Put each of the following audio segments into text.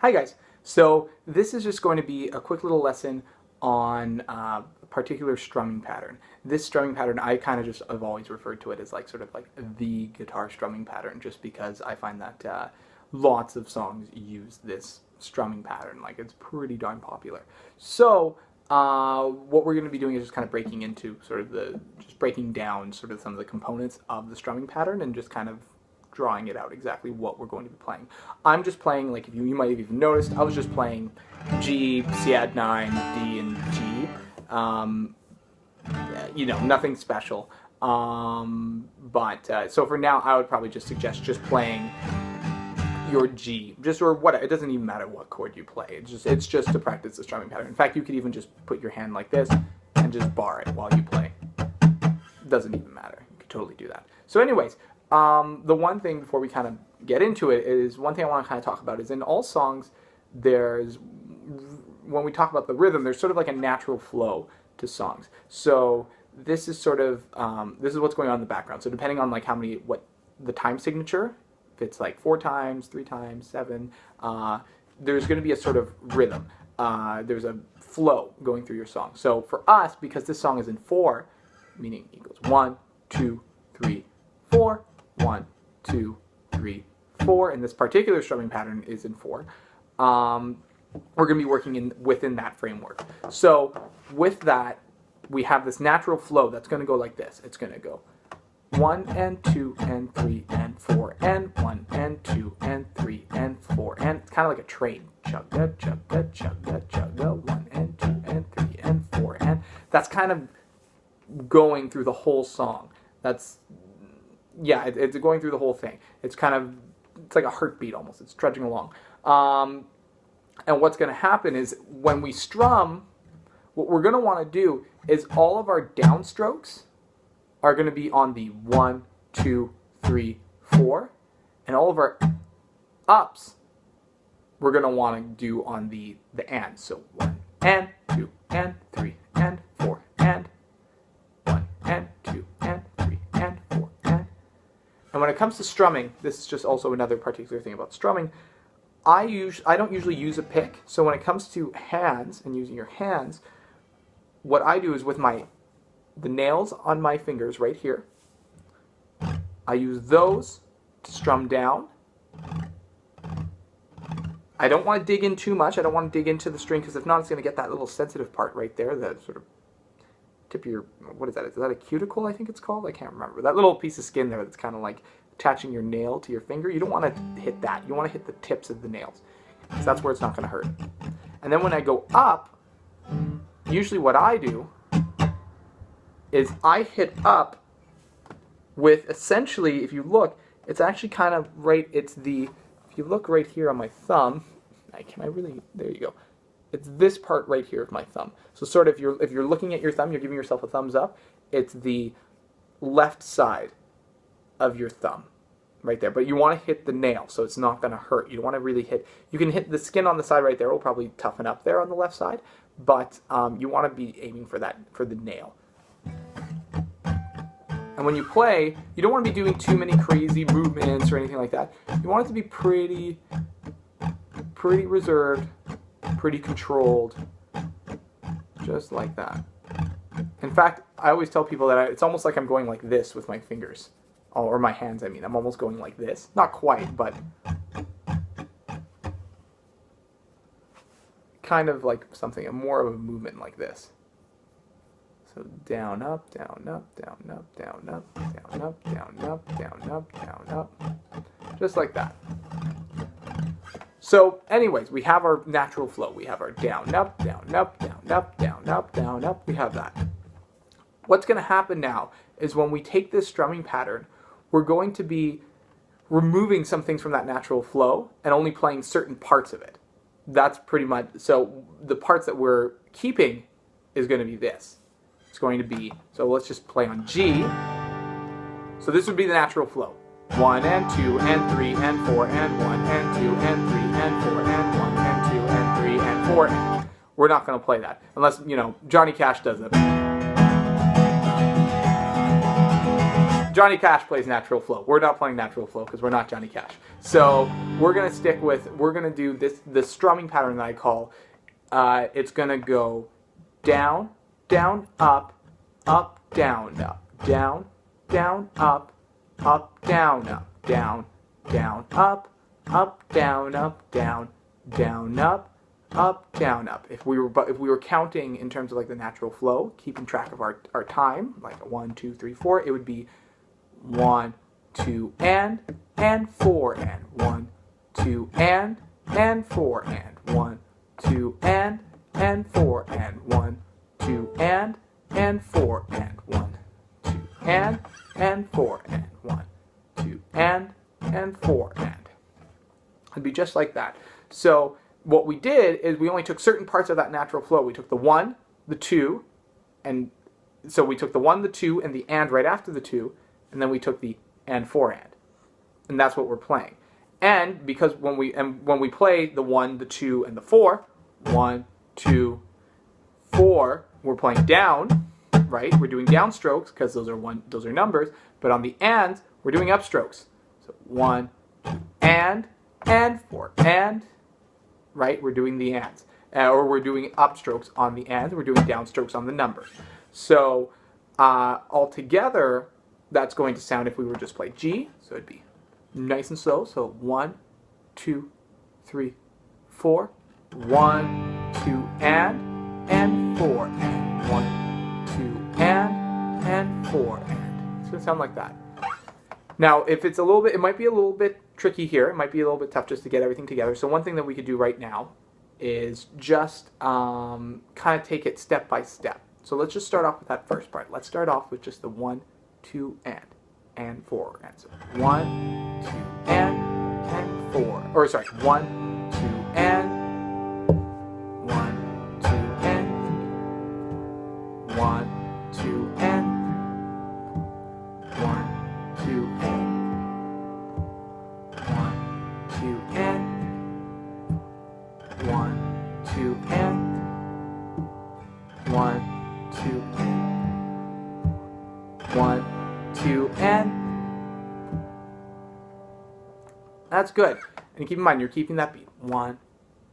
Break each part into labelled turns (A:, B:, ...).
A: Hi guys, so this is just going to be a quick little lesson on a particular strumming pattern. This strumming pattern, I kind of just, I've always referred to it as like sort of like the guitar strumming pattern, just because I find that lots of songs use this strumming pattern. Like, it's pretty darn popular. So what we're going to be doing is just kind of breaking into sort of just breaking down sort of some of the components of the strumming pattern and just kind of drawing it out exactly what we're going to be playing. I'm just playing, like, if you might have even noticed, I was just playing G, C add 9, D, and G. You know, nothing special. So for now, I would probably just suggest just playing your G, or whatever. It doesn't even matter what chord you play. It's just to practice the strumming pattern. In fact, you could even just put your hand like this and just bar it while you play. It doesn't even matter. You could totally do that. So anyways, the one thing before we kind of get into it is, one thing I want to kind of talk about is in all songs, when we talk about the rhythm, there's sort of like a natural flow to songs. So this is sort of, this is what's going on in the background. So depending on like what the time signature, if it's like 4 times, 3 times, 7, there's going to be a sort of rhythm. There's a flow going through your song. So for us, because this song is in 4, meaning it goes 1, 2, 3, 4, 1, 2, 3, 4, and this particular strumming pattern is in 4. We're going to be working within that framework. So with that, we have this natural flow that's going to go like this. It's going to go 1 and 2 and 3 and 4 and 1 and 2 and 3 and 4, and it's kind of like a train. Chugga, chugga, chugga, chugga, 1 and 2 and 3 and 4, and that's kind of going through the whole song. It's going through the whole thing. It's like a heartbeat almost. It's trudging along. And what's going to happen is when we strum, what we're going to want to do is all of our downstrokes are going to be on the 1, 2, 3, 4, and all of our ups we're going to want to do on the and. So 1 and 2 and 3 and 4 and 1 and 2 and 3 and 4 and. And when it comes to strumming, this is just also another particular thing about strumming. I don't usually use a pick. So when it comes to hands and using your hands, what I do is with the nails on my fingers right here, I use those to strum down. I don't want to dig in too much. I don't want to dig into the string, because if not, it's going to get that little sensitive part right there, that sort of tip of your, what is that? Is that a cuticle, I think it's called? I can't remember. That little piece of skin there that's kind of like attaching your nail to your finger. You don't want to hit that. You want to hit the tips of the nails, because that's where it's not going to hurt. And then when I go up, usually what I do is I hit up with, essentially, if you look, it's actually kind of right, if you look right here on my thumb, there you go. It's this part right here of my thumb. So sort of, if you're looking at your thumb, you're giving yourself a thumbs up, it's the left side of your thumb right there. But you want to hit the nail, so it's not going to hurt. You don't want to really hit, you can hit the skin on the side right there, will probably toughen up there on the left side, but you want to be aiming for the nail. And when you play, you don't want to be doing too many crazy movements or anything like that. You want it to be pretty reserved, pretty controlled, just like that. In fact, I always tell people that it's almost like I'm going like this with my fingers, or my hands, I mean. I'm almost going like this. Not quite, but kind of like more of a movement like this. So down, up, down, up, down, up, down, up, down, up, down, up, down, up, down, up. Just like that. So anyways, we have our natural flow. We have our down, up, down, up, down, up, down, up, down, up. We have that. What's going to happen now is when we take this strumming pattern, we're going to removing some things from that natural flow and only playing certain parts of it. That's pretty much, so the parts that we're keeping is going to be this. It's going to be, so let's just play on G. So this would be the natural flow. 1 and 2 and 3 and 4 and 1 and 2 and 3 and 4 and 1 and 2 and 3 and 4. And we're not going to play that unless, you know, Johnny Cash does it. Johnny Cash plays natural flow. We're not playing natural flow because we're not Johnny Cash. So we're going to stick with, we're going to do this strumming pattern that I call, it's going to go down, down, up, up, down, up, down, down, up, down, up, down, down, up, down, up, down, down, up, down, up. If we were counting in terms of like the natural flow, keeping track of our time, like a 1, 2, 3, 4, it would be 1, 2, and 4, and 1, 2, and 4, and 1, 2, and 4, and 1, 2, and 4, and 1, 2, and 4, and 1, 2, and 4, and. It'd be just like that. So what we did is we only took certain parts of that natural flow. We took the 1, the 2, and so we took the 1, the 2, and the and right after the 2, and then we took the and 4 and that's what we're playing. And because when we play the 1, the 2, and the 4, 1, 2, 4, we're playing down, right? We're doing down strokes because those are numbers. But on the ands, we're doing up strokes. So 1, 2, and 4, and, right? We're doing the ands, or we're doing up strokes on the ands. We're doing down strokes on the numbers. So altogether, that's going to sound if we were just play G. So it'd be nice and slow. So 1, 2, 3, 4, 1, 2, and 4, and 1, 2, and 4, and. It's gonna sound like that. Now, if it's a little bit, it might be a little bit tricky here. It might be a little bit tough just to get everything together. So one thing that we could do right now is just kind of take it step by step. So let's just start off with that first part. Let's start off with just the 1, 2, and 4. And so 1, 2, and 4. Or sorry, 1, 2, and 1, 2, and 1, 2, and 1, 2, and 1, 2, and 1, 2, and 1, 2, and 1, 2, and. That's good. And keep in mind, you're keeping that beat. 1,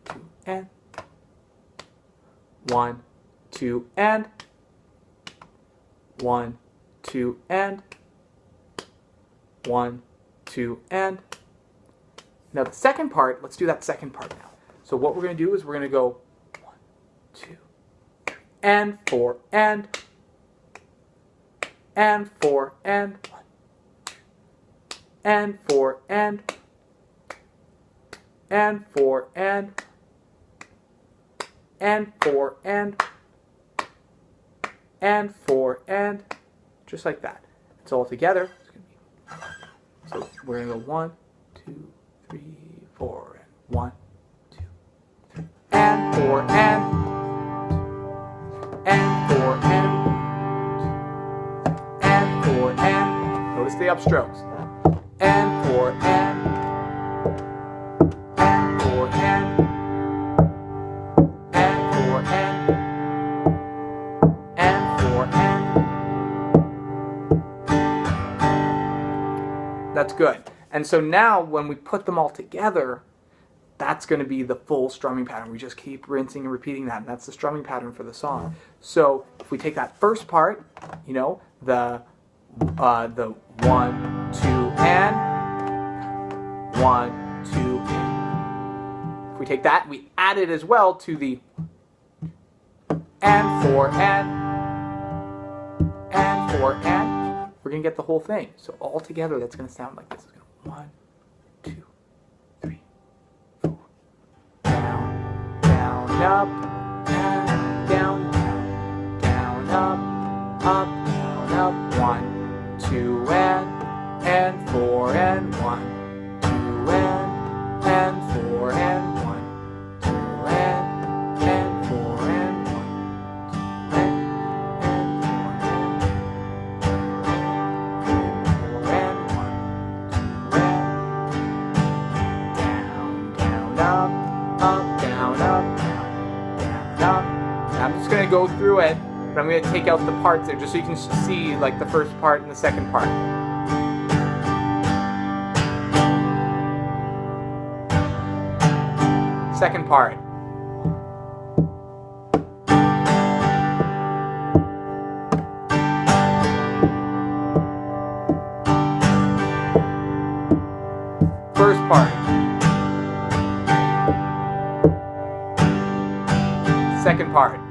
A: 2, and 1, 2, and 1, 2, and 1, 2, and. Now the second part, let's do that second part now. So what we're going to do is we're going to go 1, 2, 3, and 4, and 4, and 1, and 4, and 4, and 4, and 4, and just like that. It's all together. It's gonna be, so we're gonna go 1, 2, 3, 4, and 1, 2, 3, and 4, and 4, and 4, and notice the upstrokes. And 4, and 4, and 4, and 4, and. That's good. And so now when we put them all together, that's going to be the full strumming pattern. We just keep rinsing and repeating that, and that's the strumming pattern for the song. So if we take that first part, you know, the 1, 2, and 1, 2, and. If we take that, we add it as well to the and 4, and 4, and. We're going to get the whole thing. So all together, that's going to sound like this. It's going to 1, 2, 3, 4. Down, down, up, and down, down, up, down, up. 1, 2, and 4, and 1, to go through it, but I'm going to take out the parts there just so you can see like the first part and the second part. Second part. First part. Second part.